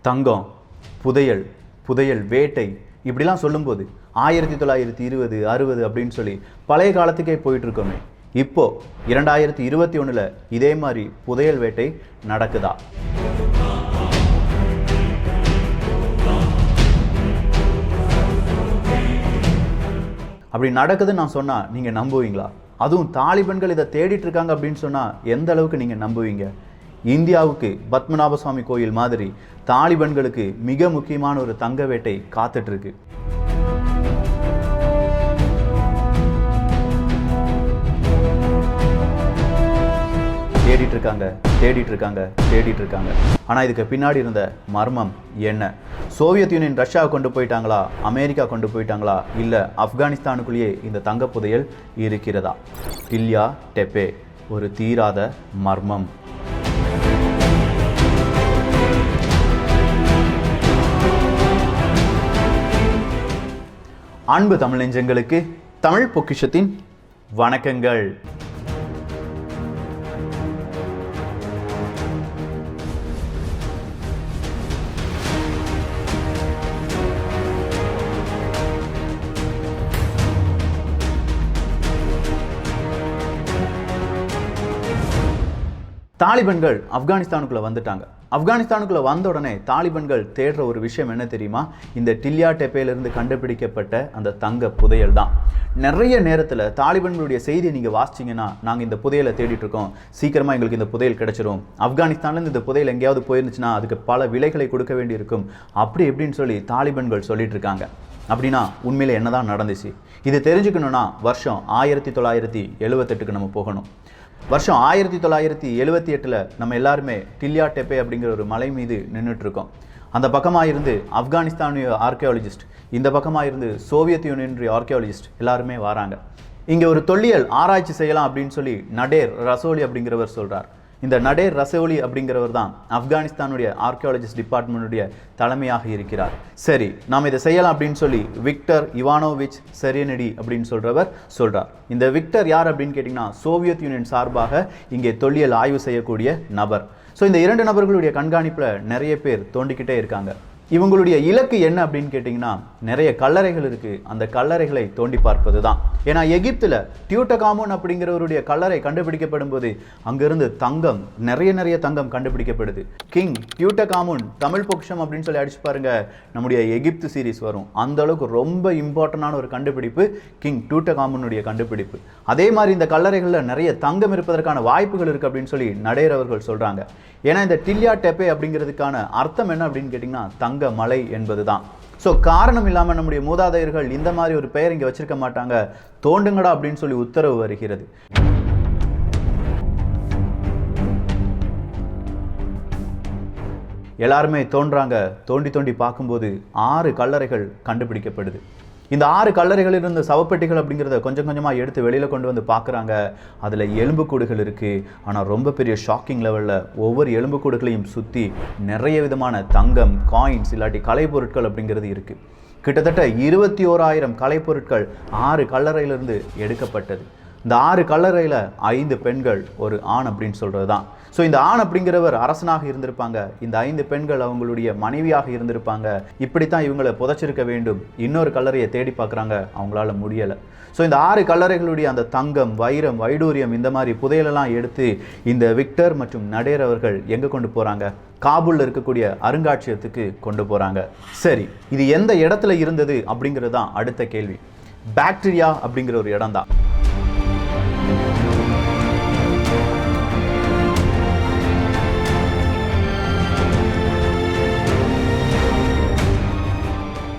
தங்கம், புதையல், புதையல் வேட்டை இப்படிலாம் சொல்லும்போது 1920, 60 அப்படின்னு சொல்லி பழைய காலத்துக்கே போயிட்டு இருக்கோமே. இப்போ 2021 இதே மாதிரி புதையல் வேட்டை நடக்குதா? அப்படி நடக்குதுன்னு நான் சொன்னா நீங்க நம்புவீங்களா? அதுவும் தாலிபன்கள் இதை தேடிட்டு இருக்காங்க அப்படின்னு சொன்னா எந்த அளவுக்கு நீங்க நம்புவீங்க? இந்தியாவுக்கு பத்மநாப சுவாமி கோயில் மாதிரி தாலிபன்களுக்கு மிக முக்கியமான ஒரு தங்க வேட்டை காத்துட்டு இருக்கு. தேடிட்டு இருக்காங்க. ஆனா இதுக்கு பின்னாடி இருந்த மர்மம் என்ன? சோவியத் யூனியன் ரஷ்யாவை கொண்டு போயிட்டாங்களா? அமெரிக்கா கொண்டு போயிட்டாங்களா? இல்ல ஆப்கானிஸ்தானுக்குள்ளேயே இந்த தங்க புதையல் இருக்கிறதா? டில்யா டெப்பே, ஒரு தீராத மர்மம். அன்பு தமிழ் நெஞ்சங்களுக்கு தமிழ் பொக்கிஷத்தின் வணக்கங்கள். தாலிபன்கள் ஆப்கானிஸ்தானுக்குள்ள வந்துட்டாங்க. ஆப்கானிஸ்தானுக்குள்ள வந்த உடனே தாலிபன்கள் தேடுற ஒரு விஷயம் என்ன தெரியுமா? இந்த டில்யா டெப்பேலிருந்து கண்டுபிடிக்கப்பட்ட அந்த தங்க புதையல் தான். நிறைய நேரத்தில் தாலிபன்களுடைய செய்தியை நீங்கள் வாசிச்சிங்கன்னா, நாங்கள் இந்த புதையலை தேடிட்டு இருக்கோம், சீக்கிரமாக எங்களுக்கு இந்த புதையல் கிடைச்சிரும், ஆப்கானிஸ்தான்லேருந்து இந்த புதையல் எங்கேயாவது போயிருந்துச்சுன்னா அதுக்கு பல விலைகளை கொடுக்க வேண்டியிருக்கும், அப்படி எப்படின்னு சொல்லி தாலிபன்கள் சொல்லிட்டு இருக்காங்க. அப்படின்னா உண்மையில என்னதான் நடந்துச்சு? இது தெரிஞ்சுக்கணும்னா வருஷம் 1978க்கு நம்ம போகணும். வருஷம் 1978 நம்ம எல்லாருமே டில்யா டெப்பே அப்படிங்கிற ஒரு மலை மீது நின்றுட்டு இருக்கோம். அந்த பக்கமாக இருந்து ஆப்கானிஸ்தானிய ஆர்கியாலஜிஸ்ட், இந்த பக்கமாக இருந்து சோவியத் யூனியனுடைய ஆர்கியாலஜிஸ்ட் எல்லாருமே வராங்க. இங்கே ஒரு தொல்லியல் ஆராய்ச்சி செய்யலாம் அப்படின்னு சொல்லி நடேர் ரசோலி அப்படிங்கிறவர் சொல்கிறார். இந்த நடேர் ரசோலி அப்படிங்கிறவர் தான் ஆப்கானிஸ்தானுடைய ஆர்கியாலஜிஸ்ட் டிபார்ட்மெண்ட்டுடைய தலைமையாக இருக்கிறார். சரி, நாம் இதை செய்யலாம் அப்படின்னு சொல்லி விக்டர் இவானோவிச் செரியனடி அப்படின்னு சொல்றார். இந்த விக்டர் யார் அப்படின்னு கேட்டிங்கன்னா, சோவியத் யூனியன் சார்பாக இங்கே தொல்லியல் ஆய்வு செய்யக்கூடிய நபர். ஸோ இந்த இரண்டு நபர்களுடைய கண்காணிப்பில் நிறைய பேர் தோண்டிக்கிட்டே இருக்காங்க. இவங்களுடைய இலக்கு என்ன அப்படின்னு கேட்டிங்கன்னா, நிறைய கல்லறைகள் இருக்குது, அந்த கல்லறைகளை தோண்டி பார்ப்பது தான். ஏன்னா எகிப்தில் டியூட்டகாமூன் அப்படிங்கிறவருடைய கல்லறை கண்டுபிடிக்கப்படும் போது அங்கிருந்து தங்கம், நிறைய தங்கம் கண்டுபிடிக்கப்படுது. கிங் டியூட்டகாமூன் தமிழ் பொக்கிஷம் அப்படின்னு சொல்லி அடிச்சு பாருங்க, நம்முடைய எகிப்து சீரீஸ் வரும். அந்த அளவுக்கு ரொம்ப இம்பார்ட்டண்டான ஒரு கண்டுபிடிப்பு கிங் டியூட்டகாமூனுடைய கண்டுபிடிப்பு. அதே மாதிரி இந்த கல்லறைகளில் நிறைய தங்கம் இருப்பதற்கான வாய்ப்புகள் இருக்குது அப்படின்னு சொல்லி நடேர் அவர்கள் சொல்கிறாங்க. ஏன்னா இந்த டில்யா டெப்பே அப்படிங்கிறதுக்கான அர்த்தம் என்ன அப்படின்னு கேட்டிங்கன்னா, தங்க மலை என்பது தான். ஸோ காரணம் இல்லாமல் நம்முடைய மூதாதையர்கள் இந்த மாதிரி ஒரு பெயர் இங்கே வச்சிருக்க மாட்டாங்க, தோண்டுங்கடா அப்படின்னு சொல்லி உத்தரவு வருகிறது. எல்லாருமே தோன்றாங்க. தோண்டி பார்க்கும்போது 6 கல்லறைகள் கண்டுபிடிக்கப்படுது. இந்த 6 கல்லறைகளில் இருந்த சவப்பெட்டிகள் அப்படிங்கிறத கொஞ்சம் கொஞ்சமாக எடுத்து வெளியில் கொண்டு வந்து பார்க்குறாங்க. அதில் எலும்புக்கூடுகள் இருக்குது. ஆனால் ரொம்ப பெரிய ஷாக்கிங் லெவலில் ஒவ்வொரு எலும்புக்கூடுகளையும் சுற்றி நிறைய விதமான தங்கம், காயின்ஸ் இல்லாட்டி கலைப்பொருட்கள் அப்படிங்கிறது இருக்குது. கிட்டத்தட்ட 21,000 கலைப்பொருட்கள் 6 கல்லறையிலிருந்து எடுக்கப்பட்டது. இந்த 6 கல்லறையில் 5 பெண்கள், ஒரு ஆண் அப்படின்னு சொல்கிறது தான். ஸோ இந்த ஆண் அப்படிங்கிறவர் அரசனாக இருந்திருப்பாங்க, இந்த 5 பெண்கள் அவங்களுடைய மனைவியாக இருந்திருப்பாங்க. இப்படித்தான் இவங்களை புதைச்சிருக்க வேண்டும். இன்னொரு கல்லறையை தேடி பார்க்குறாங்க, அவங்களால முடியலை. ஸோ இந்த 6 கல்லறைகளுடைய அந்த தங்கம், வைரம், வைடூரியம் இந்த மாதிரி புதையலெல்லாம் எடுத்து இந்த விக்டர் மற்றும் நடேர் அவர்கள் எங்கே கொண்டு போகிறாங்க? காபூலில் இருக்கக்கூடிய அருங்காட்சியகத்துக்கு கொண்டு போகிறாங்க. சரி, இது எந்த இடத்துல இருந்தது அப்படிங்கிறது தான் அடுத்த கேள்வி. பாக்டீரியா அப்படிங்கிற ஒரு இடம் தான்.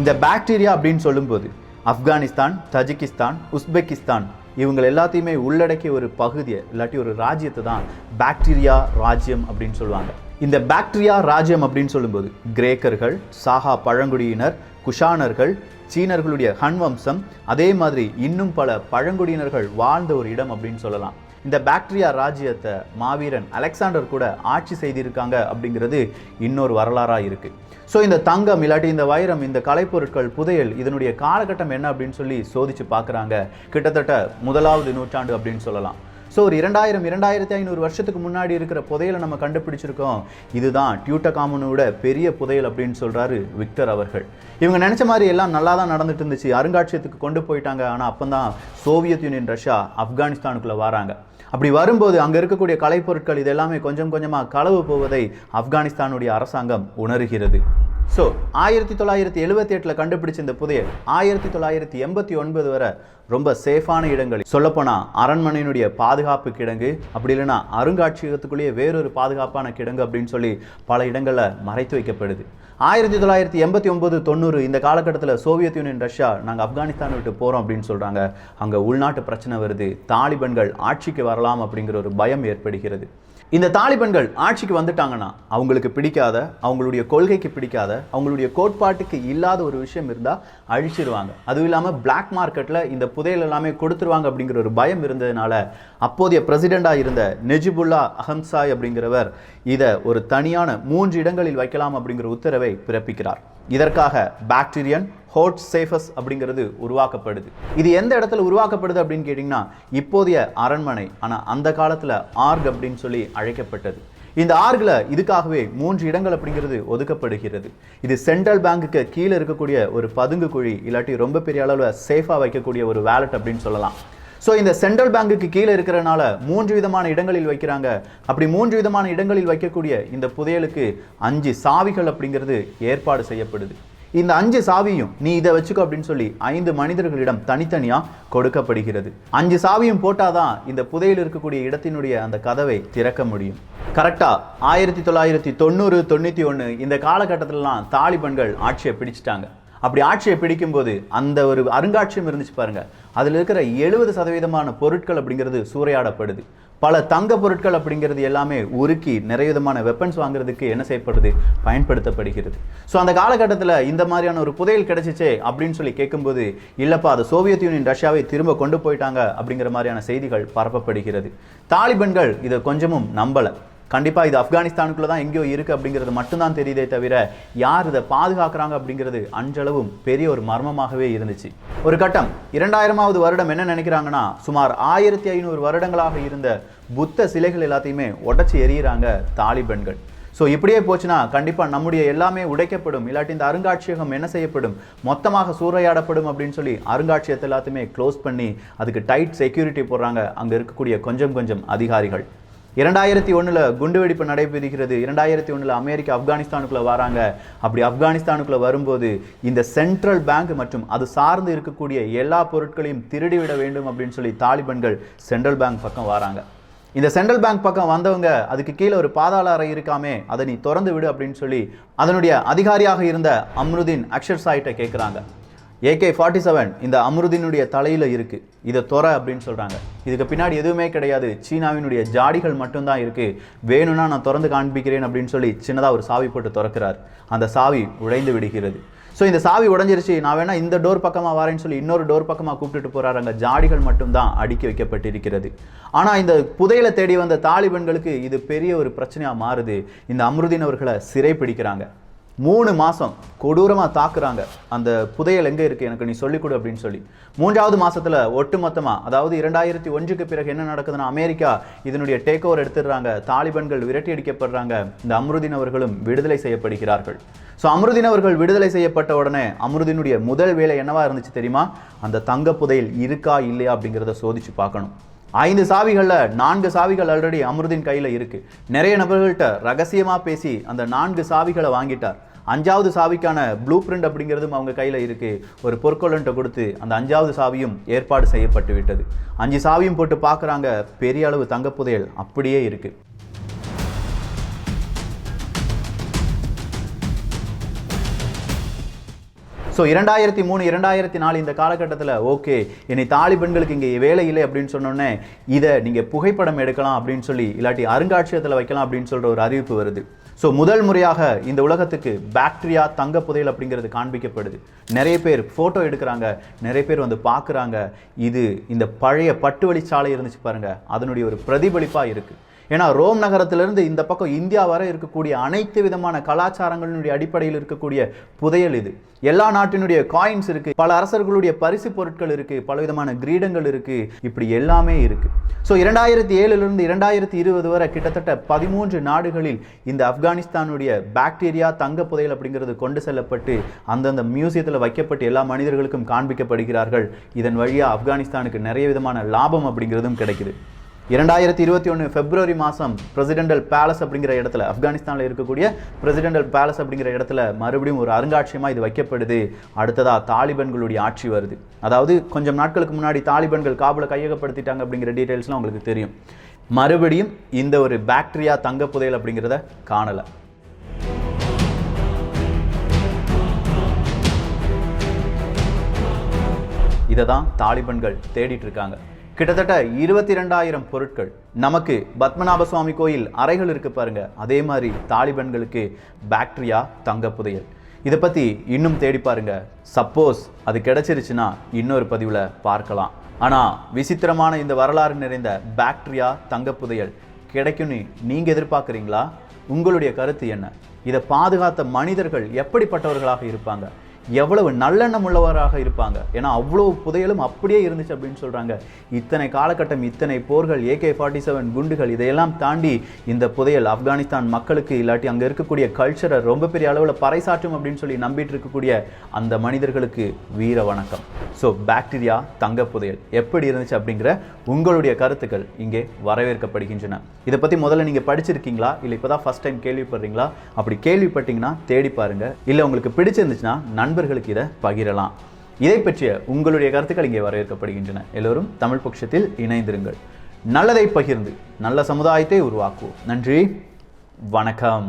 இந்த பாக்டீரியா அப்படின்னு சொல்லும்போது ஆப்கானிஸ்தான், தஜிகிஸ்தான், உஸ்பெகிஸ்தான் இவங்க எல்லாத்தையுமே உள்ளடக்கிய ஒரு பகுதியை இல்லாட்டி ஒரு ராஜ்யத்தை தான் பாக்டீரியா ராஜ்யம் அப்படின்னு சொல்லுவாங்க. இந்த பாக்டீரியா ராஜ்யம் அப்படின்னு சொல்லும்போது கிரேக்கர்கள், சாஹா பழங்குடியினர், குஷானர்கள், சீனர்களுடைய ஹன் வம்சம், அதே மாதிரி இன்னும் பல பழங்குடியினர்கள் வாழ்ந்த ஒரு இடம் அப்படின்னு சொல்லலாம். இந்த பாக்டீரியா ராஜ்யத்தை மாவீரன் அலெக்சாண்டர் கூட ஆட்சி செய்திருக்காங்க அப்படிங்கிறது இன்னொரு வரலாறாக இருக்குது. ஸோ இந்த தங்கம் இல்லாட்டி இந்த வைரம், இந்த கலைப்பொருட்கள், புதையல் இதனுடைய காலகட்டம் என்ன அப்படின்னு சொல்லி சோதிச்சு பார்க்குறாங்க. கிட்டத்தட்ட 1வது நூற்றாண்டு அப்படின்னு சொல்லலாம். ஸோ ஒரு 2500 வருஷத்துக்கு முன்னாடி இருக்கிற புதையலை நம்ம கண்டுபிடிச்சிருக்கோம். இதுதான் டியூட்டகாமனோட பெரிய புதையல் அப்படின்னு சொல்றாரு விக்டர் அவர்கள். இவங்க நினைச்ச மாதிரி எல்லாம் நல்லா தான் நடந்துட்டு இருந்துச்சு. அருங்காட்சியகத்துக்கு கொண்டு போயிட்டாங்க. ஆனால் அப்போ சோவியத் யூனியன், ரஷ்யா ஆப்கானிஸ்தானுக்குள்ள வராங்க. அப்படி வரும்போது அங்கே இருக்கக்கூடிய கலைப்பொருட்கள் இதெல்லாமே கொஞ்சம் கொஞ்சமாக களவு போவதை ஆப்கானிஸ்தானுடைய அரசாங்கம் உணர்கிறது. ஸோ 1978 கண்டுபிடிச்ச இந்த புதையல் 1989 வரை ரொம்ப சேஃபான இடங்கள், சொல்லப்போனால் அரண்மனையினுடைய பாதுகாப்பு கிடங்கு, அப்படி இல்லைன்னா அருங்காட்சியகத்துக்குள்ளேயே வேறொரு பாதுகாப்பான கிடங்கு அப்படின்னு சொல்லி பல இடங்களில் மறைத்து வைக்கப்படுது. 1989-90 இந்த காலகட்டத்தில் சோவியத் யூனியன், ரஷ்யா நாங்கள் ஆப்கானிஸ்தான் விட்டு போகிறோம் அப்படின்னு சொல்கிறாங்க. அங்கே உள்நாட்டு பிரச்சனை வருது. தாலிபன்கள் ஆட்சிக்கு வரலாம் அப்படிங்கிற ஒரு பயம் ஏற்படுகிறது. இந்த தாலிபன்கள் ஆட்சிக்கு வந்துட்டாங்கன்னா அவங்களுக்கு பிடிக்காத, அவங்களுடைய கொள்கைக்கு பிடிக்காத, அவங்களுடைய கோட்பாட்டுக்கு இல்லாத ஒரு விஷயம் இருந்தால் அழிச்சிருவாங்க. அதுவும் இல்லாமல் பிளாக் மார்க்கெட்டில் இந்த புதையல் எல்லாமே கொடுத்துருவாங்க அப்படிங்கிற ஒரு பயம் இருந்ததுனால அப்போதைய பிரசிடெண்டாக இருந்த நெஜிபுல்லா அஹம்சாய் அப்படிங்கிறவர் இதை ஒரு தனியான 3 இடங்களில் வைக்கலாம் அப்படிங்கிற உத்தரவை பிறப்பிக்கிறார். இதற்காக பாக்டீரியன் ஹோட் சேஃபஸ் அப்படிங்கிறது உருவாக்கப்படுது. இது எந்த இடத்துல உருவாக்கப்படுது அப்படின்னு கேட்டிங்கன்னா இப்போதைய அரண்மனை, ஆனால் அந்த காலத்தில் ஆர்க் அப்படின்னு சொல்லி அழைக்கப்பட்டது. இந்த ஆர்கில் இதுக்காகவே 3 இடங்கள் அப்படிங்கிறது ஒதுக்கப்படுகிறது. இது சென்ட்ரல் பேங்குக்கு கீழே இருக்கக்கூடிய ஒரு பதுங்கு குழி, இல்லாட்டி ரொம்ப பெரிய அளவில் சேஃபாக வைக்கக்கூடிய ஒரு வேலட் அப்படின்னு சொல்லலாம். ஸோ இந்த சென்ட்ரல் பேங்குக்கு கீழே இருக்கிறனால 3 விதமான இடங்களில் வைக்கிறாங்க. அப்படி 3 விதமான இடங்களில் வைக்கக்கூடிய இந்த புதையலுக்கு 5 சாவிகள் அப்படிங்கிறது ஏற்பாடு செய்யப்படுது. இந்த 5 சாவியும் நீ இதை வச்சுக்கோ அப்படின்னு சொல்லி 5 மனிதர்களிடம் தனித்தனியாக கொடுக்கப்படுகிறது. 5 சாவியும் போட்டாதான் இந்த புதையல் இருக்கக்கூடிய இடத்தினுடைய அந்த கதவை திறக்க முடியும். கரெக்டாக 1990-91 இந்த காலகட்டத்திலலாம் தாலிபன்கள் ஆட்சியை பிடிச்சிட்டாங்க. அப்படி ஆட்சியை பிடிக்கும்போது அந்த ஒரு அருங்காட்சியம் இருந்துச்சு பாருங்க, அதில் இருக்கிற 70% பொருட்கள் அப்படிங்கிறது சூறையாடப்படுது. பல தங்க பொருட்கள் அப்படிங்கிறது எல்லாமே உருக்கி நிறைய விதமான வெப்பன்ஸ் வாங்குறதுக்கு என்ன செய்யப்படுது, பயன்படுத்தப்படுகிறது. ஸோ அந்த காலகட்டத்தில் இந்த மாதிரியான ஒரு புதையல் கிடைச்சிச்சே அப்படின்னு சொல்லி கேட்கும்போது, இல்லப்பா அது சோவியத் யூனியன், ரஷ்யாவை திரும்ப கொண்டு போயிட்டாங்க அப்படிங்கிற மாதிரியான செய்திகள் பரப்பப்படுகிறது. தாலிபன்கள் இதை கொஞ்சமும் நம்பலை. கண்டிப்பாக இது ஆப்கானிஸ்தானுக்குள்ள தான் எங்கேயோ இருக்குது அப்படிங்கிறது மட்டும்தான் தெரியுதே தவிர யார் இதை பாதுகாக்கிறாங்க அப்படிங்கிறது அன்றளவும் பெரிய ஒரு மர்மமாகவே இருந்துச்சு. ஒரு கட்டம் 2000வது வருடம் என்ன நினைக்கிறாங்கன்னா, சுமார் 1500 வருடங்களாக இருந்த புத்த சிலைகள் எல்லாத்தையுமே உடைச்சி எறிகிறாங்க தாலிபன்கள். ஸோ இப்படியே போச்சுன்னா கண்டிப்பாக நம்முடைய எல்லாமே உடைக்கப்படும், இல்லாட்டி இந்த அருங்காட்சியகம் என்ன செய்யப்படும், மொத்தமாக சூறையாடப்படும் அப்படின்னு சொல்லி அருங்காட்சியகத்தை எல்லாத்தையுமே க்ளோஸ் பண்ணி அதுக்கு டைட் செக்யூரிட்டி போடுறாங்க அங்கே இருக்கக்கூடிய கொஞ்சம் அதிகாரிகள். 2001 குண்டுவெடிப்பு நடைபெறுகிறது. 2001 அமெரிக்கா ஆப்கானிஸ்தானுக்குள்ள வராங்க. அப்படி ஆப்கானிஸ்தானுக்குள்ள வரும்போது இந்த சென்ட்ரல் பேங்க் மற்றும் அது சார்ந்து இருக்கக்கூடிய எல்லா பொருட்களையும் திருடிவிட வேண்டும் அப்படின்னு சொல்லி தாலிபன்கள் சென்ட்ரல் பேங்க் பக்கம் வராங்க. இந்த சென்ட்ரல் பேங்க் பக்கம் வந்தவங்க அதுக்கு கீழே ஒரு பாதாள அறை இருக்காமே, அதை நீ திறந்து விடு அப்படின்னு சொல்லி அதனுடைய அதிகாரியாக இருந்த அம்ருதீன் அக்ஷர்சாயிட்ட கேட்குறாங்க. AK-47 இந்த அம்ருதீனுடைய தலையில் இருக்குது, இதை தொற அப்படின்னு சொல்கிறாங்க. இதுக்கு பின்னாடி எதுவுமே கிடையாது, சீனாவினுடைய ஜாடிகள் மட்டும்தான் இருக்குது, வேணும்னா நான் திறந்து காண்பிக்கிறேன் அப்படின்னு சொல்லி சின்னதாக ஒரு சாவி போட்டு திறக்கிறார். அந்த சாவி உடைந்து விடுகிறது. ஸோ இந்த சாவி உடஞ்சிருச்சு, நான் வேணா இந்த டோர் பக்கமாக வரேன்னு சொல்லி இன்னொரு டோர் பக்கமாக கூப்பிட்டுட்டு போகிறாரு. அங்கே ஜாடிகள் மட்டும்தான் அடுக்கி வைக்கப்பட்டிருக்கிறது. ஆனால் இந்த புதையலை தேடி வந்த தாலிபன்களுக்கு இது பெரிய ஒரு பிரச்சனையாக மாறுது. இந்த அம்ருதீன் அவர்களை சிறை பிடிக்கிறாங்க. 3 மாதம் கொடூரமாக தாக்குறாங்க. அந்த புதையல் எங்கே இருக்குது எனக்கு நீ சொல்லிக் கொடு அப்படின்னு சொல்லி. 3வது மாதத்தில் ஒட்டுமொத்தமாக, அதாவது 2001க்கு பிறகு என்ன நடக்குதுன்னா, அமெரிக்கா இதனுடைய டேக் ஓவர் எடுத்துடுறாங்க. தாலிபன்கள் விரட்டி அடிக்கப்படுறாங்க. இந்த அம்ருதீன் அவர்களும் விடுதலை செய்யப்படுகிறார்கள். ஸோ அம்ருதீன் அவர்கள் விடுதலை செய்யப்பட்ட உடனே அம்ருதீனுடைய முதல் வேலை என்னவா இருந்துச்சு தெரியுமா? அந்த தங்க புதையல் இருக்கா இல்லையா அப்படிங்கிறத சோதிச்சு பார்க்கணும். 5 சாவிகளில் 4 சாவிகள் ஆல்ரெடி அம்ருதீன் கையில் இருக்குது. நிறைய நபர்கள்ட்ட ரகசியமாக பேசி அந்த 4 சாவிகளை வாங்கிட்டார். 5வது சாவிக்கான ப்ளூ பிரிண்ட் அப்படிங்கிறதும் அவங்க கையில் இருக்குது. ஒரு பொற்கொள்ளன்ட்ட கொடுத்து அந்த 5வது சாவியும் ஏற்பாடு செய்யப்பட்டு விட்டது. 5 சாவியும் போட்டு பார்க்குறாங்க, பெரிய அளவு தங்க புதையல் அப்படியே இருக்குது. ஸோ 2003 2004 இந்த காலகட்டத்தில் ஓகே இனி தாலிபன்களுக்கு இங்கே வேலை இல்லை அப்படின்னு சொன்னோன்னே இதை நீங்கள் புகைப்படம் எடுக்கலாம் அப்படின்னு சொல்லி, இல்லாட்டி அருங்காட்சியகத்தில் வைக்கலாம் அப்படின்னு சொல்கிற ஒரு அறிவிப்பு வருது. ஸோ முதல் முறையாக இந்த உலகத்துக்கு பாக்டீரியா தங்க புதையல் அப்படிங்கிறது காண்பிக்கப்படுது. நிறைய பேர் ஃபோட்டோ எடுக்கிறாங்க, நிறைய பேர் வந்து பார்க்குறாங்க. இது இந்த பழைய பட்டு வழிச்சாலை இருந்துச்சு பாருங்கள், அதனுடைய ஒரு பிரதிபலிப்பாக இருக்குது. ஏன்னா ரோம் நகரத்திலிருந்து இந்த பக்கம் இந்தியா வரை இருக்கக்கூடிய அனைத்து விதமான கலாச்சாரங்களினுடைய அடிப்படையில் இருக்கக்கூடிய புதையல் இது. எல்லா நாட்டினுடைய காயின்ஸ் இருக்கு, பல அரசர்களுடைய பரிசு பொருட்கள் இருக்கு, பல விதமான கிரீடங்கள் இருக்கு, இப்படி எல்லாமே இருக்கு. ஸோ 2007 2020 வரை கிட்டத்தட்ட 13 நாடுகளில் இந்த ஆப்கானிஸ்தானுடைய பாக்டீரியா தங்க புதையல் அப்படிங்கிறது கொண்டு செல்லப்பட்டு அந்தந்த மியூசியத்தில் வைக்கப்பட்டு எல்லா மனிதர்களுக்கும் காண்பிக்கப்படுகிறார்கள். இதன் வழியாக ஆப்கானிஸ்தானுக்கு நிறைய விதமான லாபம் அப்படிங்கிறதும் கிடைக்குது. 2021 பிப்ரவரி மாதம் பிரசிடென்டல் பேலஸ் அப்படிங்கிற இடத்துல, ஆப்கானிஸ்தானில் இருக்கக்கூடிய பிரசிடென்டல் பேலஸ் அப்படிங்கிற இடத்துல மறுபடியும் ஒரு அருங்காட்சியமாக இது வைக்கப்படுது. அடுத்ததாக தாலிபன்களுடைய ஆட்சி வருது. அதாவது கொஞ்சம் நாட்களுக்கு முன்னாடி தாலிபன்கள் காபூலை கையகப்படுத்திட்டாங்க அப்படிங்கிற டீட்டெயில்ஸ்லாம் உங்களுக்கு தெரியும். மறுபடியும் இந்த ஒரு பாக்டீரியா தங்க புதையல் அப்படிங்கிறத காணலை. இதை தான் தாலிபன்கள் தேடிட்டு இருக்காங்க. கிட்டத்தட்ட 22,000 பொருட்கள். நமக்கு பத்மநாப சுவாமி கோயில் அறைகள் இருக்கு பாருங்க, அதே மாதிரி தாலிபன்களுக்கு பாக்டீரியா தங்க புதையல். இதை பற்றி இன்னும் தேடி பாருங்க. சப்போஸ் அது கிடைச்சிருச்சுன்னா இன்னொரு பதிவில் பார்க்கலாம். ஆனால் விசித்திரமான இந்த வரலாறு நிறைந்த பாக்டீரியா தங்க புதையல் கிடைக்கும்னு நீங்கள் எதிர்பார்க்குறீங்களா? உங்களுடைய கருத்து என்ன? இதை பாதுகாத்த மனிதர்கள் எப்படிப்பட்டவர்களாக இருப்பாங்க? எவ்வளவு நல்லெண்ணம் உள்ளவராக இருப்பாங்க? ஏன்னா அவ்வளவு புதையலும் அப்படியே இருந்துச்சு அப்படின்னு சொல்றாங்க. இத்தனை காலகட்டம், இத்தனை போர்கள், AK-47 குண்டுகள், இதையெல்லாம் தாண்டி இந்த புதையல் ஆப்கானிஸ்தான் மக்களுக்கு இல்லாட்டி அங்கே இருக்கக்கூடிய கல்ச்சரை ரொம்ப பெரிய அளவில் பறைசாற்றும் அப்படின்னு சொல்லி நம்பிட்டு இருக்கக்கூடிய அந்த மனிதர்களுக்கு வீர வணக்கம். ஸோ பாக்டீரியா தங்க புதையல் எப்படி இருந்துச்சு அப்படிங்கிற உங்களுடைய கருத்துக்கள் இங்கே வரவேற்கப்படுகின்றன. இதை பற்றி முதல்ல நீங்கள் படிச்சிருக்கீங்களா, இல்லை இப்போ தான் ஃபர்ஸ்ட் டைம் கேள்விப்படுறீங்களா? அப்படி கேள்விப்பட்டீங்கன்னா தேடி பாருங்க. இல்லை உங்களுக்கு பிடிச்சிருந்துச்சுன்னா நண்பர்களுக்கு இதை பகிரலாம். இதை பற்றிய உங்களுடைய கருத்துக்கள் இங்கே வரவேற்கப்படுகின்றன. எல்லோரும் தமிழ் பட்சத்தில் இணைந்திருங்கள். நல்லதை பகிர்ந்து நல்ல சமுதாயத்தை உருவாக்குவோம். நன்றி, வணக்கம்.